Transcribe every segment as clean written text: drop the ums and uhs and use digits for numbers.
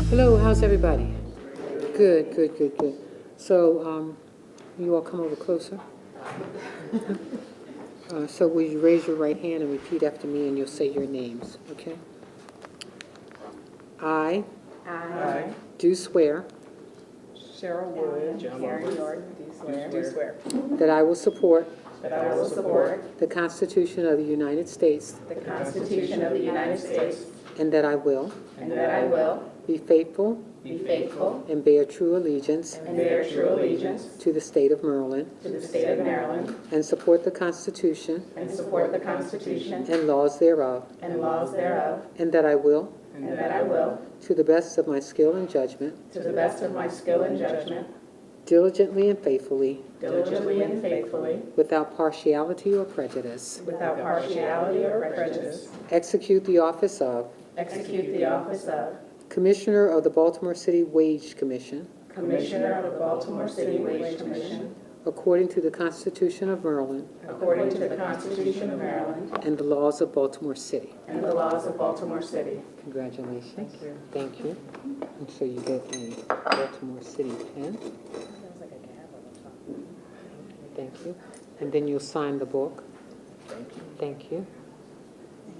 Hello, how's everybody? Good, good, good, good. So, you all come over closer. So will you raise your right hand and repeat after me, and you'll say your names, okay? I do swear Cheryl Wood, Karen York, do swear that I will support that I will support the Constitution of the United States the Constitution of the United States and that I will and that I will be faithful be faithful and bear true allegiance and bear true allegiance to the state of Maryland to the state of Maryland and support the Constitution and support the Constitution and laws thereof, and laws thereof, and that I will, and that I will, to the best of my skill and judgment, to the best of my skill and judgment, diligently and faithfully, diligently and faithfully, without partiality or prejudice, without partiality or prejudice, execute the office of execute the office of Commissioner of the Baltimore City Wage Commission Commissioner of the Baltimore City Wage Commission according to the Constitution of Maryland according to the Constitution of Maryland and the laws of Baltimore City. and the laws of Baltimore City. Congratulations. Thank you. Thank you. And so you get a Baltimore City pen. Thank you. And then you'll sign the book. Thank you.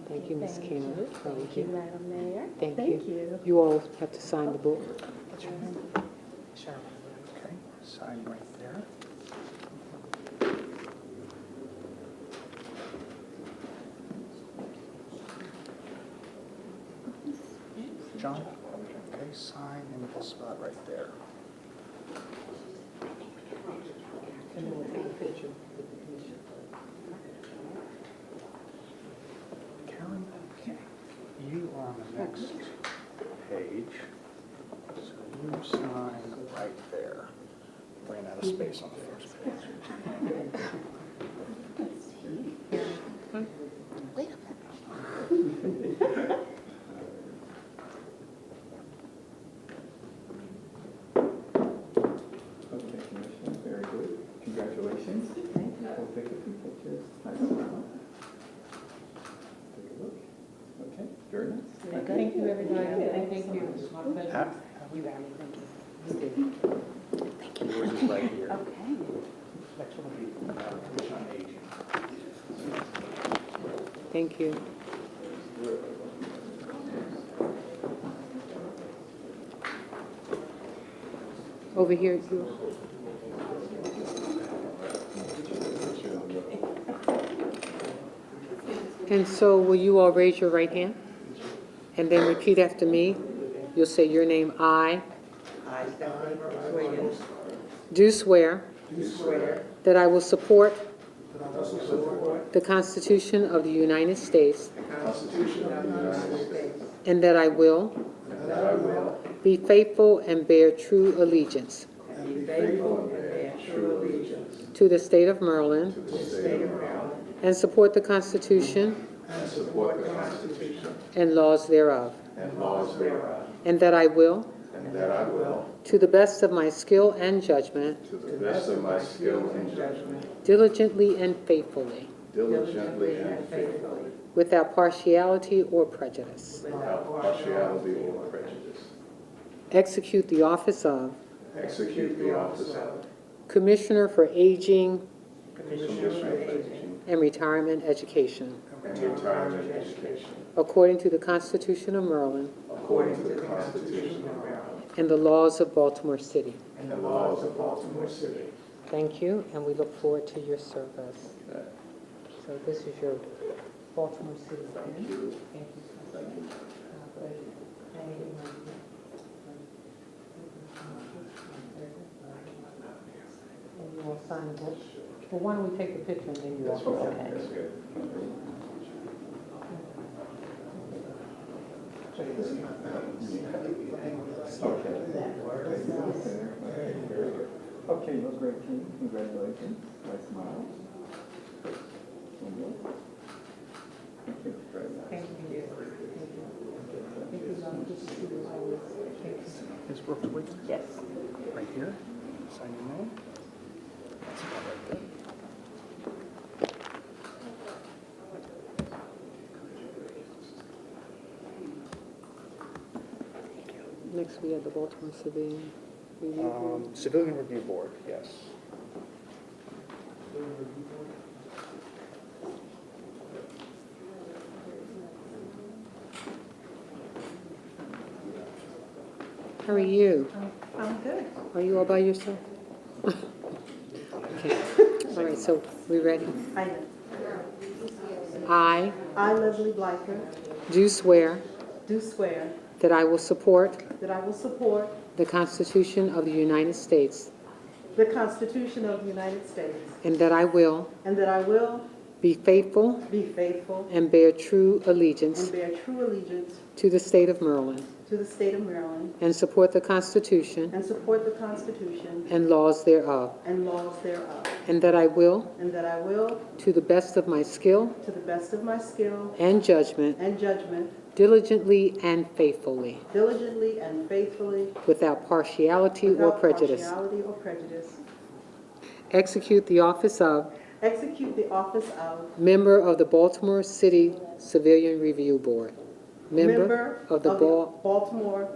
Thank you, Ms. Kena. Thank you, Madam Mayor. Thank you. You all have to sign the book. Okay, sign right there. John, okay, sign in the spot right there. And then we'll take a picture with the commission. Karen, okay, you are on the next page. So you sign right there. Ran out of space on the first page. Okay, Commissioner, very good. Congratulations. We'll take a few pictures. Nice smile. Take a look. Okay, very nice. Thank you, everybody. Thank you. It's my pleasure. Yours is right here. Okay. Next one will be Commission on Aging. Thank you. Over here, you. And so will you all raise your right hand? And then repeat after me. You'll say your name, I. I, Stephanie Williams, Do swear do swear that I will support that I will support the Constitution of the United States the Constitution of the United States and that I will and that I will be faithful and bear true allegiance and be faithful and bear true allegiance to the state of Maryland to the state of Maryland and support the Constitution and support the Constitution and laws thereof, and laws thereof, and that I will, and that I will, to the best of my skill and judgment, To the best of my skill and judgment, diligently and faithfully, diligently and and faithfully, without partiality or prejudice, without partiality or prejudice, execute the office of execute the office of Commissioner for Aging Commissioner of Aging and Retirement Education, and retirement education, according to the Constitution of Maryland according to the Constitution of Maryland and the laws of Baltimore City. and the laws of Baltimore City. Thank you, and we look forward to your service. So this is your Baltimore City pen. Thank you. Thank you so much. God bless you. Thank you. And you will sign the book. Well, why don't we take the picture and then you all. Okay. That's good. Okay, you look great, team. Congratulations. Nice smile. One more. Thank you. Very nice. Thank you. Ms. Brooks Williams, Yes. right here. Sign your name. That's about right there. Next, we have the Baltimore Civilian Review Board. Civilian Review Board, yes. How are you? I'm good. Are you all by yourself? Okay. All right, so we ready? I am. I Leslie Blyther, do swear do swear that I will support that I will support the Constitution of the United States the Constitution of the United States and that I will and that I will be faithful be faithful and bear true allegiance and bear true allegiance to the state of Maryland to the state of Maryland and support the Constitution and support the Constitution and laws thereof, and laws thereof, and that I will, and that I will, to the best of my skill to the best of my skill and judgment, and judgment, diligently and faithfully, diligently and faithfully, without partiality or without prejudice, partiality or prejudice, execute the office of execute the office of member of the Baltimore City Civilian Review Board, member of the Baltimore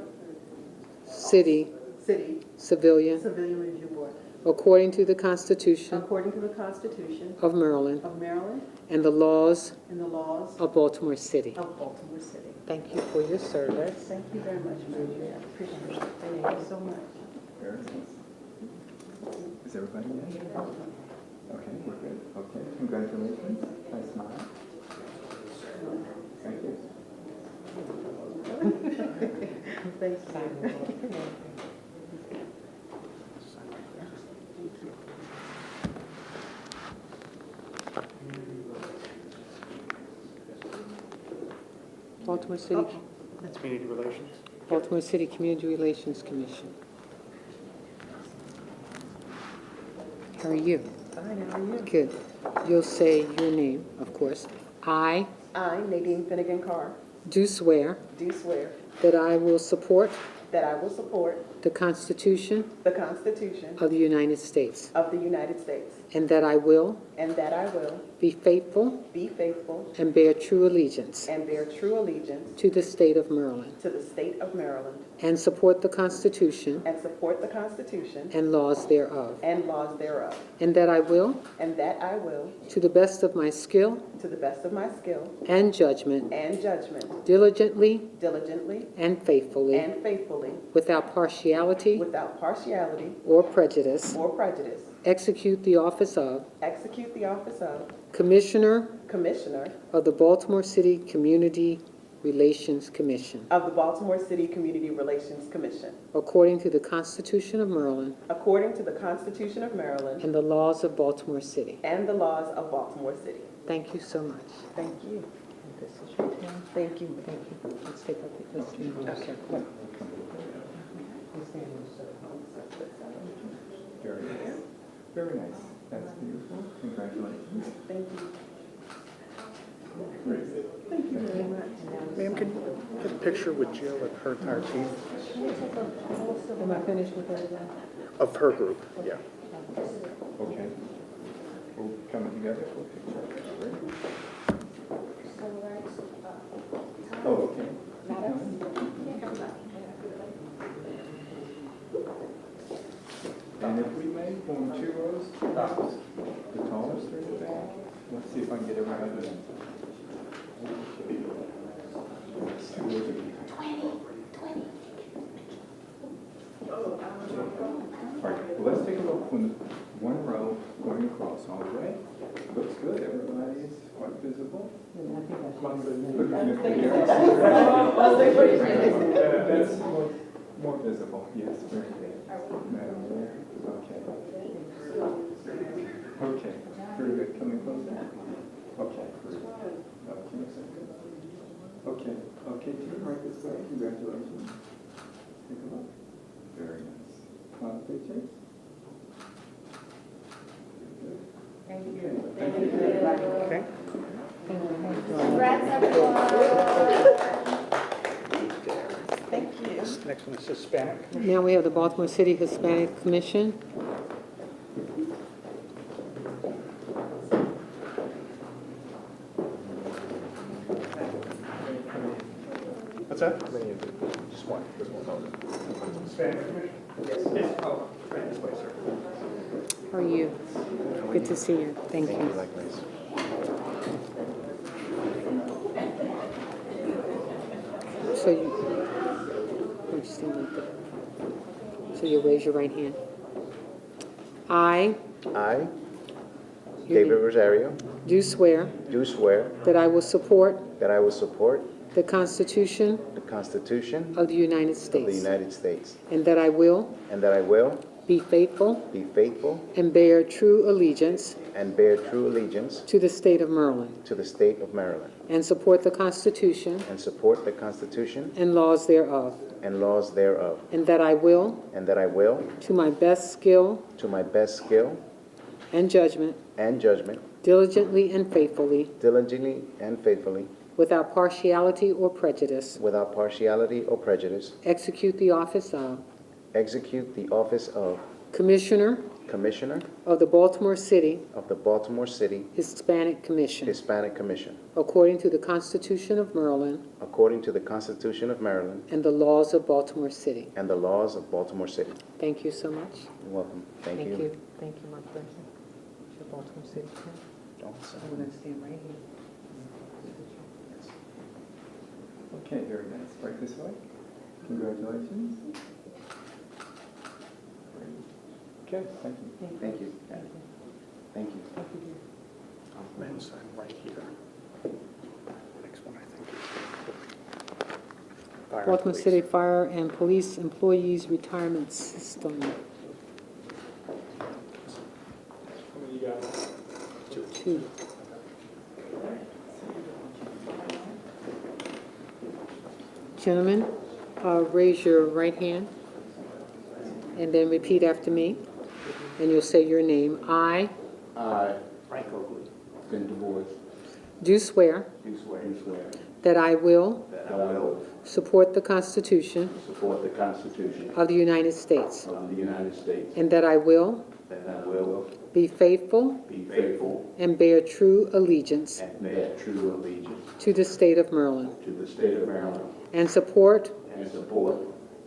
City City Civilian, Civilian Review Board, according to the Constitution according to the Constitution of Maryland of Maryland and the laws and the laws of Baltimore City. of Baltimore City. Thank you for your service. Thank you very much, Marjorie. I appreciate it. Thank you so much. Very nice. Is everybody in? Okay, we're good. Okay, congratulations. Nice smile. Thank you. Thank you. Baltimore City, Community Relations. Baltimore City Community Relations Commission. How are you? Fine, how are you? Good. You'll say your name, of course. I I, Nadine Finnegan Carr, do swear do swear that I will support that I will support the Constitution the Constitution of the United States of the United States and that I will and that I will be faithful be faithful and bear true allegiance and bear true allegiance to the state of Maryland to the state of Maryland and support the Constitution and support the Constitution and laws thereof, and laws thereof, and that I will, and that I will, to the best of my skill to the best of my skill and judgment, and judgment, diligently diligently and faithfully, and faithfully, without partiality without partiality or prejudice, or prejudice, execute the office of execute the office of Commissioner Commissioner of the Baltimore City Community Relations Commission, of the Baltimore City Community Relations Commission, according to the Constitution of Maryland according to the Constitution of Maryland and the laws of Baltimore City. and the laws of Baltimore City. Thank you so much. Thank you. This is your turn. Thank you. Thank you. Let's take up the stand in a circle. Very nice. Very nice. That's beautiful. Congratulations. Thank you. Very good. Thank you very much. Ma'am, can you get a picture with Jill and her entire team? Am I finished with everything? Of her group, yeah. Okay. We'll come together for a picture. All right. Oh, okay. And if we may, form 2 rows, tops. The tallest are in the back. Let's see if I can get everybody. 2 rows of you. 20. All right, well, let's take a look from 1 row going across all the way. Looks good, everybody is quite visible. Look at Mr. Garrett. That's more visible, yes, very good. Madam Mayor, okay. Okay, very good, coming closer. Okay, great. Okay, team, right this way, congratulations. Take a look. Very nice. Picture. Thank you. Thank you. Okay. Congrats, everyone. Thank you. Next one is Hispanic. Now we have the Baltimore City Hispanic Commission. Let's that? Just one. How are you? Good to see you. Thank you. Likewise. So you, just stand right there. So you raise your right hand. I I, Your David name. Rosario, do swear do swear that I will support that I will support the Constitution the Constitution of the United of the States, United States, and that I will and that I will be faithful be faithful and bear true allegiance and bear true allegiance to the state of Maryland, to the state of Maryland, and support the Constitution and support the Constitution and laws thereof, and laws thereof, and that I will, and that I will, to my best skill to my best skill and judgment, and judgment, diligently and faithfully, diligently and faithfully, without partiality or prejudice, without partiality or prejudice, execute the office of execute the office of Commissioner Commissioner of the Baltimore City of the Baltimore City Hispanic Commission, Hispanic Commission, according to the Constitution of Maryland according to the Constitution of Maryland and the laws of Baltimore City. and the laws of Baltimore City. Thank you so much. You're welcome. Thank you. Thank you, my friend. It's your Baltimore City. Awesome. I'm going to stand right here. Okay, very nice. Right this way. Congratulations. Okay, thank you. Thank you. Thank you. And sign right here. Next one, I think. Fire and Baltimore police. City Fire and Police Employees Retirement System. Two. Gentlemen, raise your right hand and then repeat after me, and you'll say your name. I I, Frank Oakley, Ben Du Bois, do swear do swear that I will that I will support the Constitution support the Constitution of the United States, of the United States, and that I will that I will be faithful be faithful and bear true allegiance and bear true allegiance to the state of Maryland, to the state of Maryland, and support and support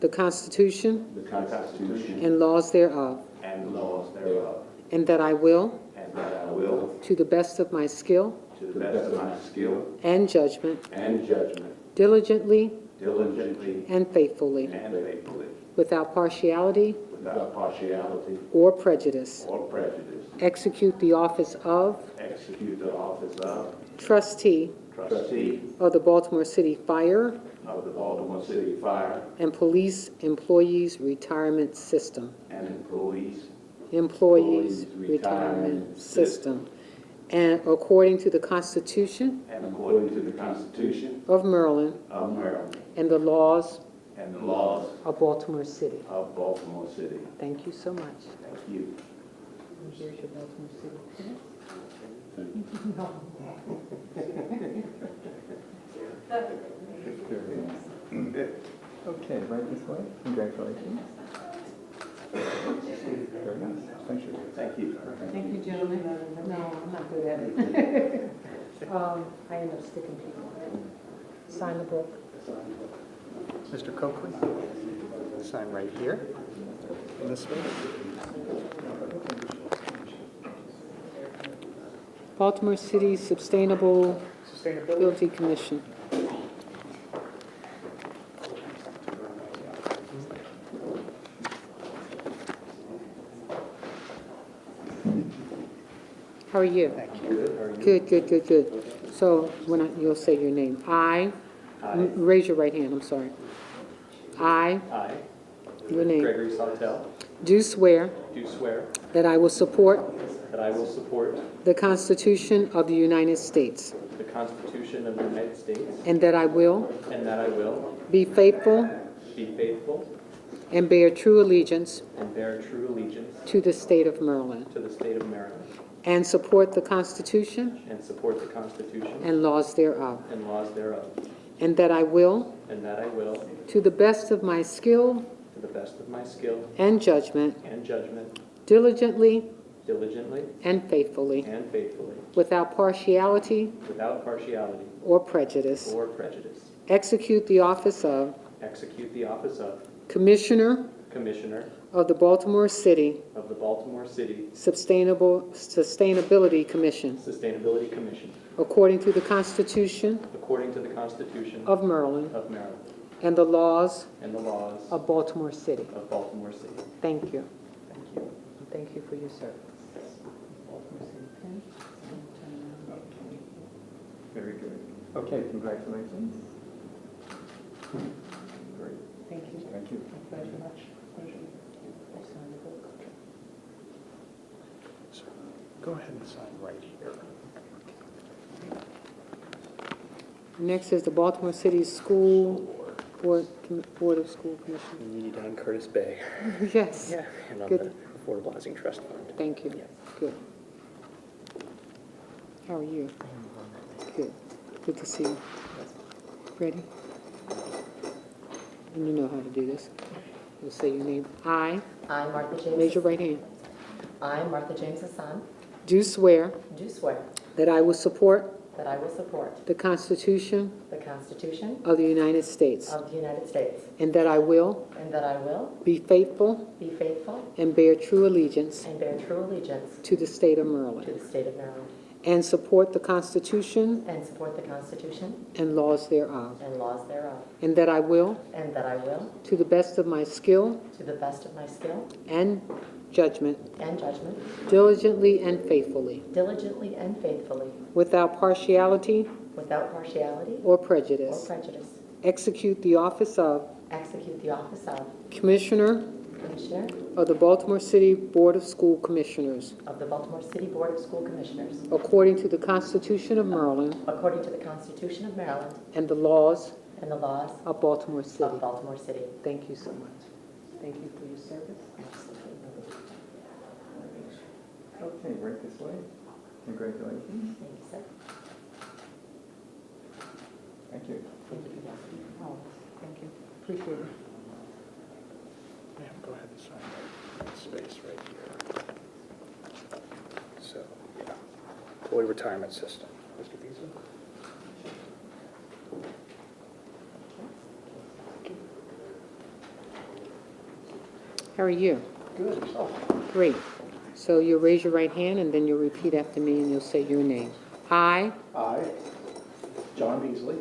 the Constitution the Constitution and laws thereof, and laws thereof, and that I will, and that I will, to the best of my skill to the best of my skill and judgment, and judgment, diligently diligently and faithfully, and faithfully, without partiality without partiality or prejudice, or prejudice, execute the office of execute the office of trustee trustee of the Baltimore City Fire of the Baltimore City Fire and Police Employees Retirement System. and Employees Employees Retirement System. And according to the Constitution and according to the Constitution of Maryland of Maryland and the laws and the laws of Baltimore City. of Baltimore City. Thank you so much. Thank you. Here's your Baltimore City. Okay, right this way. Congratulations. Very nice. Thank you. Thank you. Thank you, gentlemen. No, I'm not good at it. I end up sticking people. Sign the book. Mr. Coakley, sign right here. In this way. Baltimore City Sustainable Sustainability. Guilty Commission. How are you? Thank you. Good, good, good, good. So you'll say your name. Raise your right hand, I'm sorry. I, I, your name, Gregory Sawtell, do swear do swear that I will support that I will support the Constitution of the United States, the Constitution of the United States, and that I will and that I will be faithful be faithful and bear true allegiance and bear true allegiance to the state of Maryland, to the state of Maryland, and support the Constitution and support the Constitution and laws thereof, and laws thereof, and that I will, and that I will, to the best of my skill to the best of my skill and judgment, and judgment, diligently diligently and faithfully, and faithfully, without partiality without partiality or prejudice, or prejudice, execute the office of execute the office of Commissioner Commissioner of the Baltimore City of the Baltimore City Sustainability Commission, Sustainability Commission, according to the Constitution according to the Constitution of Maryland of Maryland and the laws and the laws of Baltimore City. of Baltimore City. Thank you. Thank you. Thank you for your service. Very good. Okay, congratulations. Great, Thank you. thank you. Very much. So go ahead and sign right here. Next is the Baltimore City School Board of School Commission. You need on Curtis Bay. Yes. And on Good. the Affordable Housing Trust Fund. Thank you. Yeah. Good. How are you? Good. Good to see you. Ready? And you know how to do this. You'll say your name. I, I, Martha James. raise your right hand, I, Martha James Hassan, do swear do swear that I will support that I will support the Constitution the Constitution of the United States of the United States, and that I will and that I will be faithful be faithful and bear true allegiance and bear true allegiance to the state of to Maryland the state of Maryland, and support the Constitution and support the Constitution and laws thereof, and laws thereof, and that I will, and that I will, to the best of my skill to the best of my skill and judgment, and judgment, diligently and faithfully, diligently and faithfully, without partiality without partiality or or prejudice, prejudice, execute the office of execute the office of Commissioner Commissioner of the Baltimore City Board of School Commissioners, of the Baltimore City Board of School Commissioners, according to the Constitution of Maryland according to the Constitution of Maryland and the laws and the laws of Baltimore City. of Baltimore City. Thank you so much. Thank you for your service. Okay, right this way. Congratulations. Thank you, sir. Thank you. Oh, thank you. Appreciate it. Yeah, go ahead and sign that space right here. So, yeah, employee retirement system. Let's get these in. How are you? Good, yourself? Great. So you'll raise your right hand and then you'll repeat after me and you'll say your name. I I, John Beasley,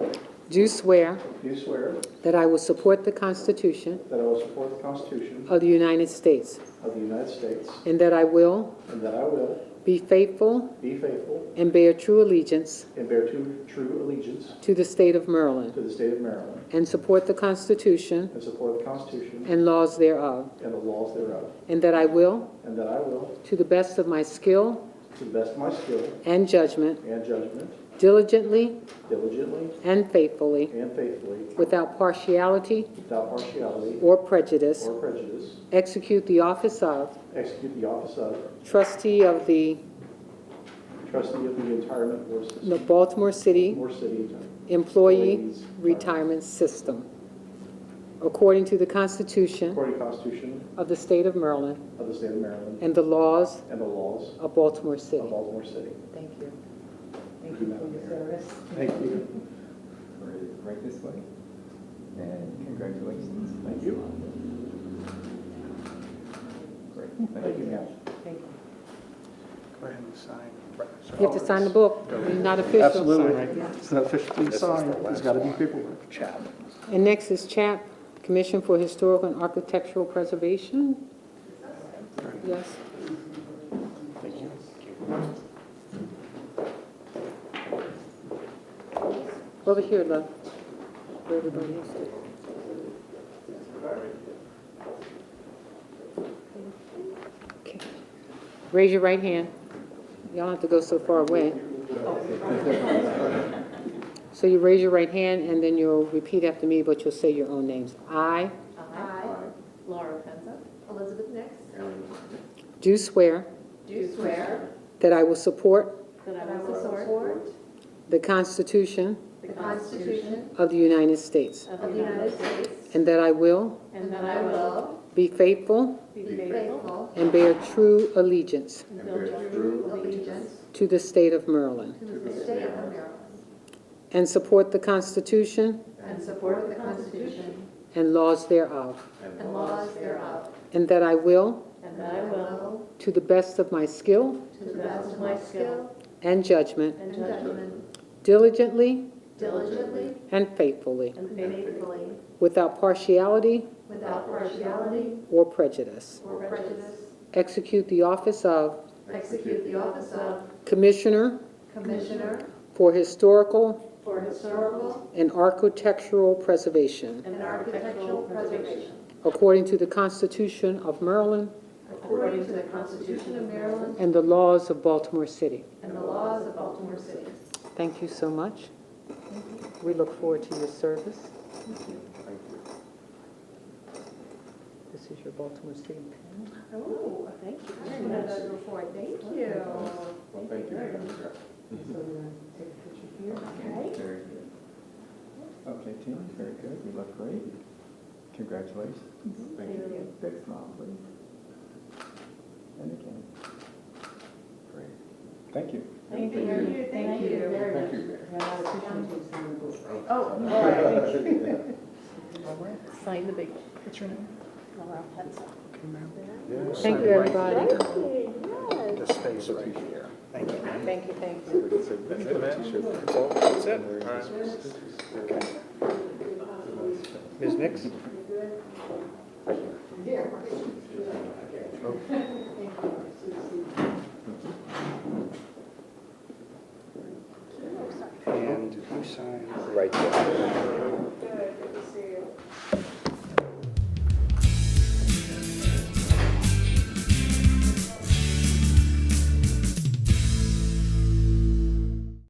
do swear do swear that I will support the Constitution that I will support the Constitution of the United States of the United States and that I will and that I will be faithful be faithful and bear true allegiance and bear true allegiance to the state of Maryland to the state of Maryland and support the Constitution and support the Constitution and laws thereof, and the laws thereof, and that I will, and that I will, to the best of my skill to the best of my skill and judgment, and judgment, diligently diligently and faithfully, and faithfully, without partiality without partiality or prejudice, or prejudice, execute the office of execute the office of trustee of the trustee of the retirement board system, Baltimore City Baltimore City Employee Employees Retirement System, according to the Constitution according to the Constitution of the state of Maryland of the state of Maryland and the laws and the laws of Baltimore of City. Baltimore City. Thank you. Thank you you for for your your service. Thank you. Right this way. And congratulations. Thank you. Great. Thank you, ma'am. Thank you. Go ahead and sign. You have to sign the book. You're not official. Absolutely. It's not officially signed. There's got to be paperwork. Chap. And next is CHAP, Commission for Historical and Architectural Preservation. Yes. Thank you. Over here, love. Where everybody is. Okay. Raise your right hand. Y'all don't have to go so far away. So you raise your right hand and then you'll repeat after me, but you'll say your own names. I I, Laura Penza, Elizabeth Nix, do swear do swear that I will support that I will support the Constitution the Constitution of the United States of the United States, and that I will and that I will be faithful be faithful and bear true allegiance and bear true allegiance to the state of Maryland to the state of Maryland, and support the Constitution and support the Constitution and laws thereof, and laws thereof, and that I will, and that I will, to the best of my skill to the best of my skill and judgment, and judgment, diligently diligently and faithfully, and faithfully, without partiality without partiality or prejudice, or prejudice, execute the office of execute the office of Commissioner Commissioner for Historical for Historical and Architectural Preservation, and Architectural Preservation, according to the Constitution of Maryland according to the Constitution of Maryland and the laws of Baltimore City. and the laws of Baltimore City. Thank you so much. We look forward to your service. This is your Baltimore City pen. Oh, thank you very much. Thank you. Well, thank you. So we're going to take a picture here. Okay. Very good. Okay, team, very good. You look great. Congratulations. Thank you. Big smile, please. And again. Great. Thank you. Thank you. Thank you very much. Thank you. Oh, all right. Sign the big. What's your name? Laura Penza. Thank you, everybody. The space right here. Thank you. Thank you, thank you. That's it? All right. Ms. Nix? And you sign Right there.